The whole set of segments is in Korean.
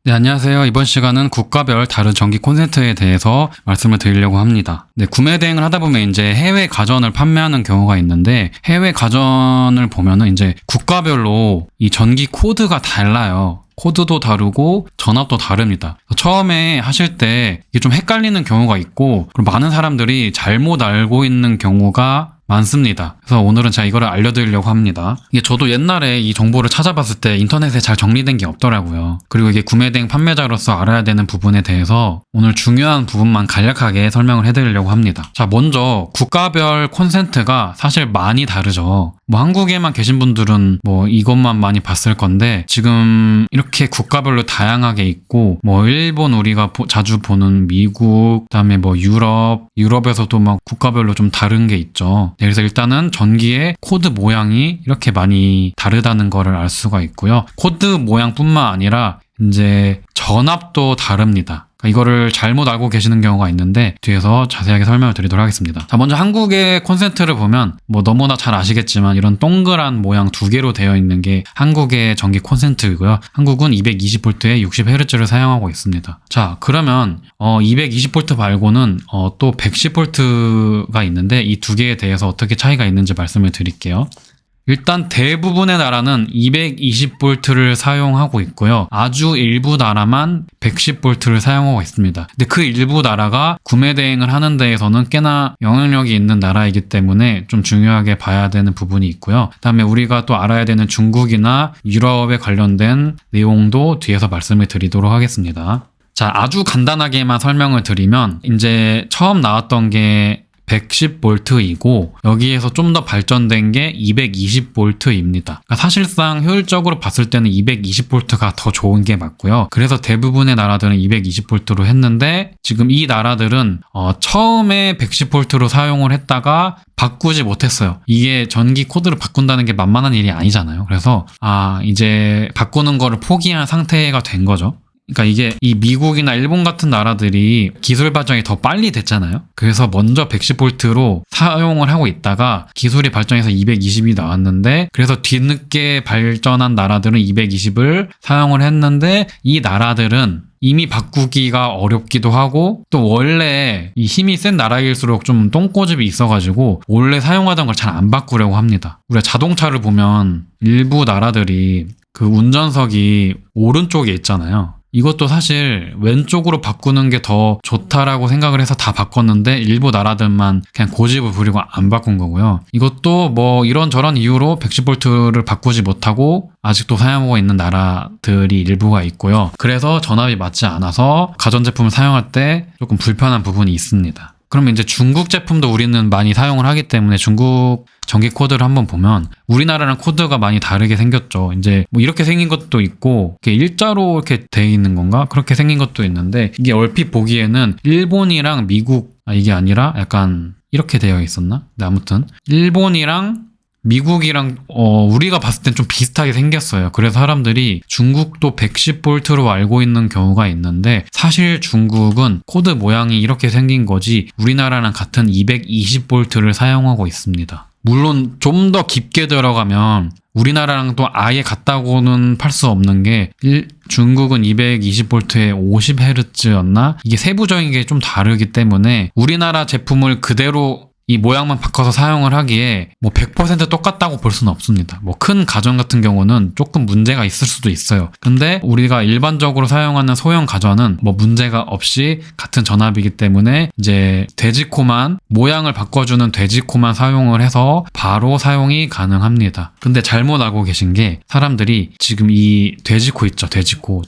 네, 안녕하세요. 이번 시간은 국가별 다른 전기 콘센트에 대해서 말씀을 드리려고 합니다. 네, 구매 대행을 하다 보면 이제 해외 가전을 판매하는 경우가 있는데 해외 가전을 보면은 이제 국가별로 이 전기 코드가 달라요. 코드도 다르고 전압도 다릅니다. 처음에 하실 때 이게 좀 헷갈리는 경우가 있고 그리고 많은 사람들이 잘못 알고 있는 경우가 많습니다. 그래서 오늘은 제가 이거를 알려드리려고 합니다. 이게 저도 옛날에 이 정보를 찾아봤을 때 인터넷에 잘 정리된 게 없더라고요. 그리고 이게 구매대행 판매자로서 알아야 되는 부분에 대해서 오늘 중요한 부분만 간략하게 설명을 해드리려고 합니다. 자, 먼저 국가별 콘센트가 사실 많이 다르죠. 뭐 한국에만 계신 분들은 뭐 이것만 많이 봤을 건데 지금 이렇게 국가별로 다양하게 있고 뭐 일본 우리가 자주 보는 미국 그다음에 뭐 유럽에서도 막 국가별로 좀 다른 게 있죠. 네, 그래서 일단은 전기의 코드 모양이 이렇게 많이 다르다는 거를 알 수가 있고요. 코드 모양뿐만 아니라 이제 전압도 다릅니다. 이거를 잘못 알고 계시는 경우가 있는데 뒤에서 자세하게 설명을 드리도록 하겠습니다. 자, 먼저 한국의 콘센트를 보면 뭐 너무나 잘 아시겠지만 이런 동그란 모양 두 개로 되어 있는 게 한국의 전기 콘센트이고요. 한국은 220V에 60Hz를 사용하고 있습니다. 자, 그러면 220V 말고는 또 110V가 있는데 이 두 개에 대해서 어떻게 차이가 있는지 말씀을 드릴게요. 일단 대부분의 나라는 220V를 사용하고 있고요. 아주 일부 나라만 110V를 사용하고 있습니다. 근데 그 일부 나라가 구매 대행을 하는 데에서는 꽤나 영향력이 있는 나라이기 때문에 좀 중요하게 봐야 되는 부분이 있고요. 그다음에 우리가 또 알아야 되는 중국이나 유럽에 관련된 내용도 뒤에서 말씀을 드리도록 하겠습니다. 자, 아주 간단하게만 설명을 드리면 이제 처음 나왔던 게 110V이고 여기에서 좀 더 발전된 게 220V입니다. 그러니까 사실상 효율적으로 봤을 때는 220V가 더 좋은 게 맞고요. 그래서 대부분의 나라들은 220V로 했는데 지금 이 나라들은 처음에 110V로 사용을 했다가 바꾸지 못했어요. 이게 전기 코드를 바꾼다는 게 만만한 일이 아니잖아요. 그래서 이제 바꾸는 거를 포기한 상태가 된 거죠. 그러니까 이게 이 미국이나 일본 같은 나라들이 기술 발전이 더 빨리 됐잖아요. 그래서 먼저 110V로 사용을 하고 있다가 기술이 발전해서 220이 나왔는데 그래서 뒤늦게 발전한 나라들은 220을 사용을 했는데 이 나라들은 이미 바꾸기가 어렵기도 하고 또 원래 이 힘이 센 나라일수록 좀 똥꼬집이 있어가지고 원래 사용하던 걸 잘 안 바꾸려고 합니다. 우리가 자동차를 보면 일부 나라들이 그 운전석이 오른쪽에 있잖아요. 이것도 사실 왼쪽으로 바꾸는 게 더 좋다라고 생각을 해서 다 바꿨는데 일부 나라들만 그냥 고집을 부리고 안 바꾼 거고요. 이것도 뭐 이런저런 이유로 110V를 바꾸지 못하고 아직도 사용하고 있는 나라들이 일부가 있고요. 그래서 전압이 맞지 않아서 가전제품을 사용할 때 조금 불편한 부분이 있습니다. 그러면 이제 중국 제품도 우리는 많이 사용을 하기 때문에 중국 전기 코드를 한번 보면 우리나라랑 코드가 많이 다르게 생겼죠. 이제 뭐 이렇게 생긴 것도 있고 이렇게 일자로 이렇게 돼 있는 건가? 그렇게 생긴 것도 있는데 이게 얼핏 보기에는 일본이랑 미국 이게 아니라 약간 이렇게 되어 있었나? 네, 아무튼 일본이랑 미국이랑 우리가 봤을 땐 좀 비슷하게 생겼어요. 그래서 사람들이 중국도 110V로 알고 있는 경우가 있는데 사실 중국은 코드 모양이 이렇게 생긴 거지 우리나라랑 같은 220V를 사용하고 있습니다. 물론 좀 더 깊게 들어가면 우리나라랑 또 아예 같다고는 팔 수 없는 게 중국은 220V에 50Hz였나? 이게 세부적인 게 좀 다르기 때문에 우리나라 제품을 그대로 이 모양만 바꿔서 사용을 하기에 뭐 100% 똑같다고 볼 수는 없습니다. 뭐 큰 가전 같은 경우는 조금 문제가 있을 수도 있어요. 근데 우리가 일반적으로 사용하는 소형 가전은 뭐 문제가 없이 같은 전압이기 때문에 이제 돼지코만 모양을 바꿔주는 돼지코만 사용을 해서 바로 사용이 가능합니다. 근데 잘못 알고 계신 게 사람들이 지금 이 돼지코 있죠.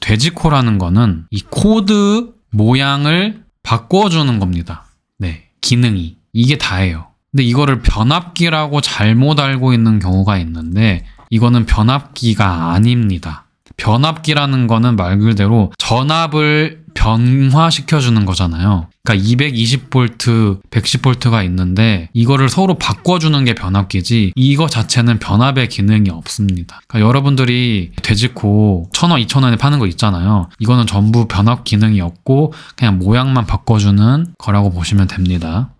돼지코라는 거는 이 코드 모양을 바꿔주는 겁니다. 네, 기능이. 이게 다예요. 근데 이거를 변압기라고 잘못 알고 있는 경우가 있는데 이거는 변압기가 아닙니다. 변압기라는 거는 말 그대로 전압을 변화시켜주는 거잖아요. 그러니까 220V, 110V가 있는데 이거를 서로 바꿔주는 게 변압기지 이거 자체는 변압의 기능이 없습니다. 그러니까 여러분들이 돼지코 1,000원, 2,000원에 파는 거 있잖아요. 이거는 전부 변압 기능이 없고 그냥 모양만 바꿔주는 거라고 보시면 됩니다.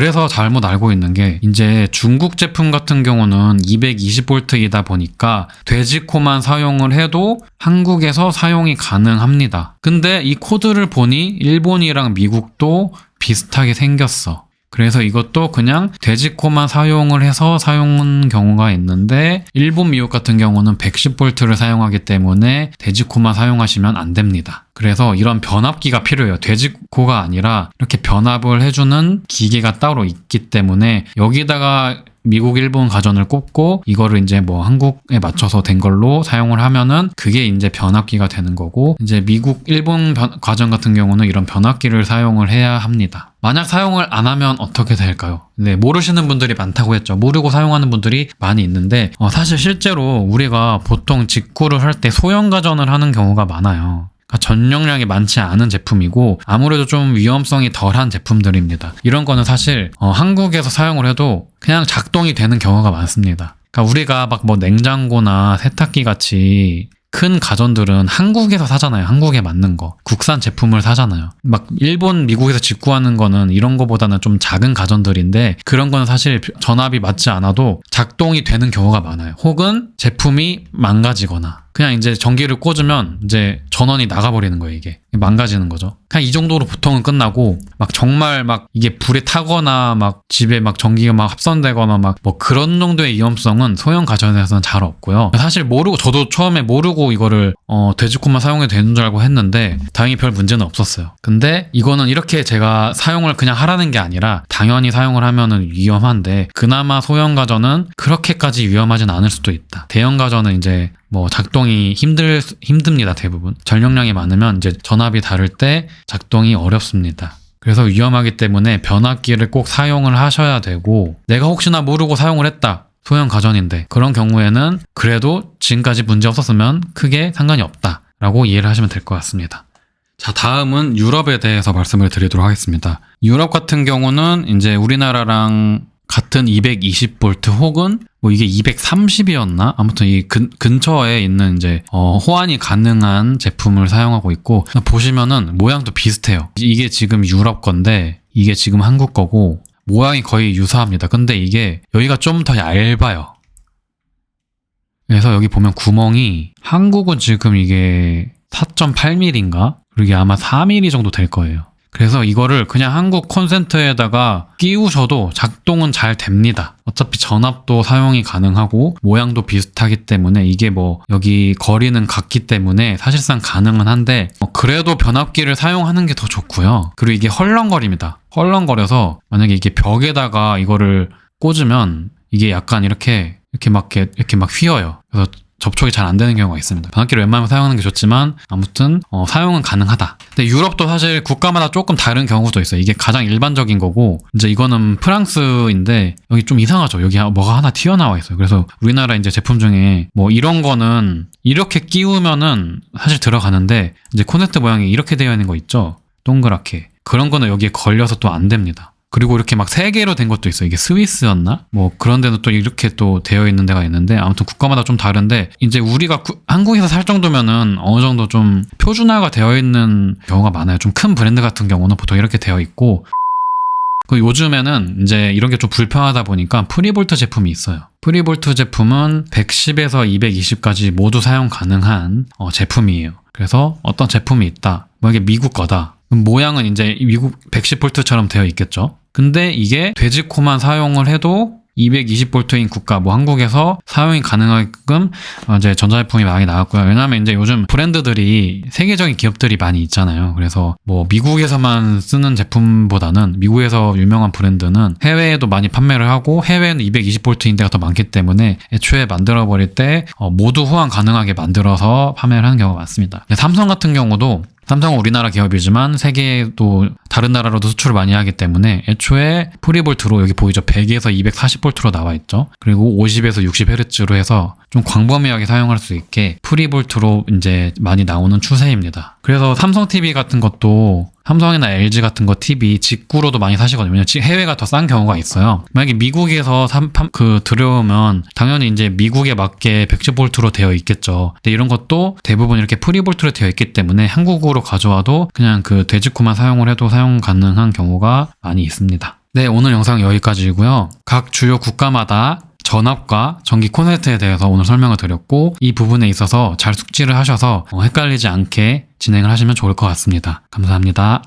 그래서 잘못 알고 있는 게 이제 중국 제품 같은 경우는 220V이다 보니까 돼지코만 사용을 해도 한국에서 사용이 가능합니다. 근데 이 코드를 보니 일본이랑 미국도 비슷하게 생겼어. 그래서 이것도 그냥 돼지코만 사용을 해서 사용한 경우가 있는데 일본, 미국 같은 경우는 110V를 사용하기 때문에 돼지코만 사용하시면 안 됩니다. 그래서 이런 변압기가 필요해요. 돼지코가 아니라 이렇게 변압을 해주는 기계가 따로 있기 때문에 여기다가 미국, 일본 가전을 꼽고 이거를 이제 뭐 한국에 맞춰서 된 걸로 사용을 하면은 그게 이제 변압기가 되는 거고, 이제 미국, 일본 가전 같은 경우는 이런 변압기를 사용을 해야 합니다. 만약 사용을 안 하면 어떻게 될까요? 네, 모르시는 분들이 많다고 했죠. 모르고 사용하는 분들이 많이 있는데 사실 실제로 우리가 보통 직구를 할 때 소형 가전을 하는 경우가 많아요. 전용량이 많지 않은 제품이고 아무래도 좀 위험성이 덜한 제품들입니다. 이런 거는 사실 한국에서 사용을 해도 그냥 작동이 되는 경우가 많습니다. 그러니까 우리가 막 뭐 냉장고나 세탁기 같이 큰 가전들은 한국에서 사잖아요. 한국에 맞는 거. 국산 제품을 사잖아요. 막 일본, 미국에서 직구하는 거는 이런 거보다는 좀 작은 가전들인데 그런 거는 사실 전압이 맞지 않아도 작동이 되는 경우가 많아요. 혹은 제품이 망가지거나 그냥 이제 전기를 꽂으면 이제 전원이 나가버리는 거예요. 이게 망가지는 거죠. 그냥 이 정도로 보통은 끝나고 막 정말 막 이게 불에 타거나 막 집에 막 전기가 막 합선되거나 막 뭐 그런 정도의 위험성은 소형 가전에서는 잘 없고요. 사실 모르고, 저도 처음에 모르고 이거를 돼지코만 사용해도 되는 줄 알고 했는데 다행히 별 문제는 없었어요. 근데 이거는 이렇게 제가 사용을 그냥 하라는 게 아니라 당연히 사용을 하면은 위험한데 그나마 소형 가전은 그렇게까지 위험하진 않을 수도 있다. 대형 가전은 이제 뭐 작동이 힘듭니다. 대부분 전용량이 많으면 이제 전압이 다를 때 작동이 어렵습니다. 그래서 위험하기 때문에 변압기를 꼭 사용을 하셔야 되고, 내가 혹시나 모르고 사용을 했다, 소형 가전인데 그런 경우에는 그래도 지금까지 문제 없었으면 크게 상관이 없다 라고 이해를 하시면 될 것 같습니다. 자, 다음은 유럽에 대해서 말씀을 드리도록 하겠습니다. 유럽 같은 경우는 이제 우리나라랑 같은 220V 혹은 뭐 이게 230이었나? 아무튼 이 근처에 있는 이제 호환이 가능한 제품을 사용하고 있고, 보시면은 모양도 비슷해요. 이게 지금 유럽 건데 이게 지금 한국 거고 모양이 거의 유사합니다. 근데 이게 여기가 좀 더 얇아요. 그래서 여기 보면 구멍이 한국은 지금 이게 4.8mm인가? 그리고 이게 아마 4mm 정도 될 거예요. 그래서 이거를 그냥 한국 콘센트에다가 끼우셔도 작동은 잘 됩니다. 어차피 전압도 사용이 가능하고 모양도 비슷하기 때문에 이게 뭐 여기 거리는 같기 때문에 사실상 가능은 한데 그래도 변압기를 사용하는 게 더 좋고요. 그리고 이게 헐렁거립니다. 헐렁거려서 만약에 이게 벽에다가 이거를 꽂으면 이게 약간 이렇게 막 휘어요. 그래서 접촉이 잘 안 되는 경우가 있습니다. 변압기를 웬만하면 사용하는 게 좋지만 아무튼 사용은 가능하다. 근데 유럽도 사실 국가마다 조금 다른 경우도 있어요. 이게 가장 일반적인 거고, 이제 이거는 프랑스인데 여기 좀 이상하죠. 여기 뭐가 하나 튀어나와 있어요. 그래서 우리나라 이제 제품 중에 뭐 이런 거는 이렇게 끼우면은 사실 들어가는데 이제 콘센트 모양이 이렇게 되어 있는 거 있죠. 동그랗게. 그런 거는 여기에 걸려서 또 안 됩니다. 그리고 이렇게 막 3개로 된 것도 있어요. 이게 스위스였나? 뭐 그런 데는 또 이렇게 또 되어 있는 데가 있는데 아무튼 국가마다 좀 다른데, 이제 우리가 한국에서 살 정도면은 어느 정도 좀 표준화가 되어 있는 경우가 많아요. 좀 큰 브랜드 같은 경우는 보통 이렇게 되어 있고, 요즘에는 이제 이런 게 좀 불편하다 보니까 프리볼트 제품이 있어요. 프리볼트 제품은 110에서 220까지 모두 사용 가능한 제품이에요. 그래서 어떤 제품이 있다. 뭐 이게 미국 거다. 모양은 이제 미국 110V처럼 되어 있겠죠. 근데 이게 돼지코만 사용을 해도 220V인 국가, 뭐 한국에서 사용이 가능하게끔 이제 전자제품이 많이 나왔고요. 왜냐하면 이제 요즘 브랜드들이 세계적인 기업들이 많이 있잖아요. 그래서 뭐 미국에서만 쓰는 제품보다는 미국에서 유명한 브랜드는 해외에도 많이 판매를 하고, 해외에는 220V인 데가 더 많기 때문에 애초에 만들어 버릴 때 모두 호환 가능하게 만들어서 판매를 하는 경우가 많습니다. 삼성 같은 경우도, 삼성은 우리나라 기업이지만 세계도 다른 나라로도 수출을 많이 하기 때문에 애초에 프리볼트로 여기 보이죠? 100에서 240V로 나와 있죠. 그리고 50에서 60Hz로 해서 좀 광범위하게 사용할 수 있게 프리볼트로 이제 많이 나오는 추세입니다. 그래서 삼성 TV 같은 것도, 삼성이나 LG 같은 거 TV 직구로도 많이 사시거든요. 왜냐면 해외가 더 싼 경우가 있어요. 만약에 미국에서 들여오면 당연히 이제 미국에 맞게 110V로 되어 있겠죠. 근데 이런 것도 대부분 이렇게 프리볼트로 되어 있기 때문에 한국으로 가져와도 그냥 그 돼지코만 사용을 해도 사용 가능한 경우가 많이 있습니다. 네, 오늘 영상 여기까지이고요. 각 주요 국가마다 전압과 전기 콘센트에 대해서 오늘 설명을 드렸고, 이 부분에 있어서 잘 숙지를 하셔서 헷갈리지 않게 진행을 하시면 좋을 것 같습니다. 감사합니다.